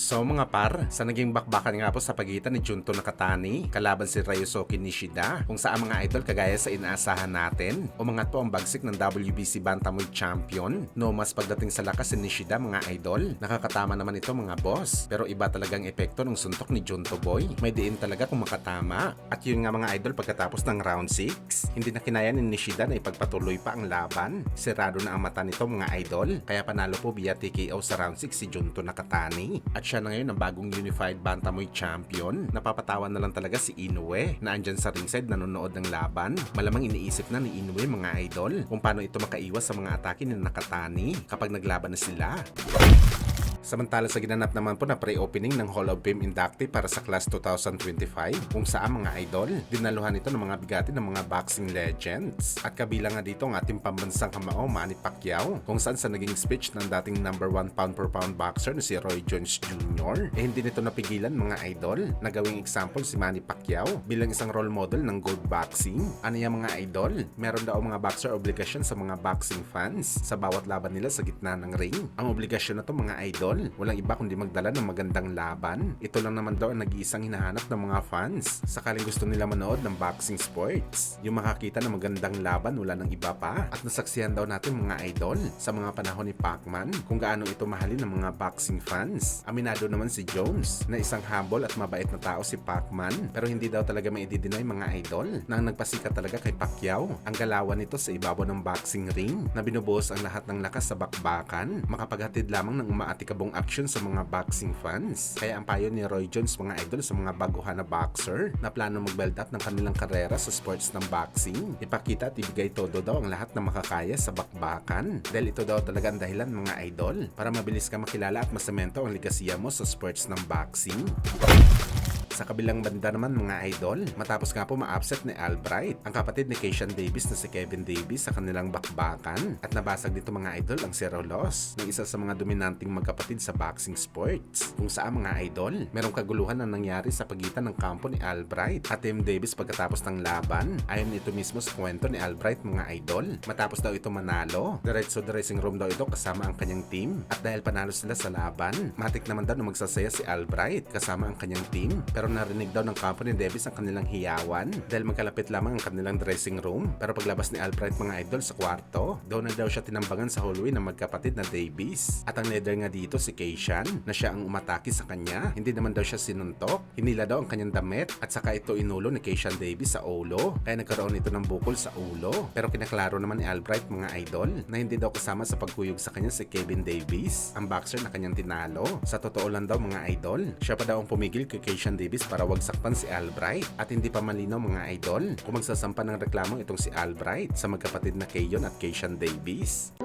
So mga par, sa naging bakbakan nga po sa pagitan ni Junto Nakatani kalaban si Ryosuke Nishida, kung saan mga idol kagaya sa inaasahan natin, umangat po ang bagsik ng WBC Bantamweight Champion. No mas pagdating sa lakas si Nishida mga idol, nakakatama naman ito mga boss, pero iba talagang epekto ng suntok ni Junto Boy. May diin talaga kung makatama. At yun nga mga idol, pagkatapos ng round 6, hindi na kinaya ni Nishida na ipagpatuloy pa ang laban. Sirado na ang mata nito mga idol, kaya panalo po via TKO sa round 6 si Junto Nakatani. At siya na ngayon ang bagong Unified Bantamweight Champion. Napapatawan na lang talaga si Inoue na andyan sa ringside nanonood ng laban. Malamang iniisip na ni Inoue mga idol kung paano ito makaiwas sa mga atake ni Nakatani kapag naglaban na sila. Samantala sa ginanap naman po na pre-opening ng Hall of Fame inductee para sa Class 2025, kung saan mga idol, dinaluhan ito ng mga bigati ng mga boxing legends. At kabilang nga dito ang ating pambansang kamao Manny Pacquiao, kung saan sa naging speech ng dating #1 pound per pound boxer na si Roy Jones Jr., hindi nito napigilan mga idol na gawing example si Manny Pacquiao bilang isang role model ng gold boxing. Ano yung mga idol? Meron daw mga boxer obligasyon sa mga boxing fans sa bawat laban nila sa gitna ng ring. Ang obligasyon na to mga idol, walang iba kundi magdala ng magandang laban. Ito lang naman daw ang nag-iisang hinahanap ng mga fans sakaling gusto nila manood ng boxing sports. Yung makakita ng magandang laban, wala nang iba pa. At nasaksihan daw natin mga idol sa mga panahon ni Pacman kung gaano ito mahalin ng mga boxing fans. Aminado naman si Jones na isang humble at mabait na tao si Pacman, pero hindi daw talaga may i-deny mga idol na ang nagpasikat talaga kay Pacquiao ang galawan nito sa ibabaw ng boxing ring na binubuhos ang lahat ng lakas sa bakbakan, makapaghatid lamang ng umaatikabong action sa mga boxing fans. Kaya ang payo ni Roy Jones mga idol sa mga baguhan na boxer na plano mag-build up ng kanilang karera sa sports ng boxing, ipakita at ibigay todo daw ang lahat na makakaya sa bakbakan. Dahil ito daw talaga ang dahilan mga idol para mabilis ka makilala at masemento ang ligasiya mo sa sports ng boxing. Sa kabilang banda naman mga idol, matapos nga po ma-upset ni Albright ang kapatid ni Keishan Davis na si Kevin Davis sa kanilang bakbakan, at nabasag dito mga idol ang zero loss ng isa sa mga dominanting magkapatid sa boxing sports, kung saan mga idol, merong kaguluhan na nangyari sa pagitan ng kampo ni Albright at Team Davis pagkatapos ng laban. Ayon ito mismo sa kwento ni Albright mga idol, matapos daw ito manalo, diretso dressing room daw ito kasama ang kanyang team, at dahil panalo sila sa laban, matik naman daw na magsasaya si Albright kasama ang kanyang team. Pero narinig daw ng kampo ni Davis ang kanilang hiyawan dahil magkalapit lamang ang kanilang dressing room. Pero paglabas ni Albright mga idol sa kwarto, doon na daw siya tinambangan sa hallway ng magkapatid na Davis. At ang leader nga dito si Keishan na siya ang umatake sa kanya. Hindi naman daw siya sinuntok, hinila daw ang kanyang damit at saka ito inulo ni Keishan Davis sa ulo. Kaya nagkaroon ito ng bukol sa ulo. Pero kinaklaro naman ni Albright mga idol na hindi daw kasama sa pagkuyog sa kanya si Kevin Davis, ang boxer na kanyang tinalo. Sa totoo lang daw mga idol, siya pa daw ang pumigil kay Keishan Davis para wagsakpan si Albright, at hindi pa malinaw mga idol kung magsasampa ng reklamo itong si Albright sa magkapatid na Keyon at Keishan Davis.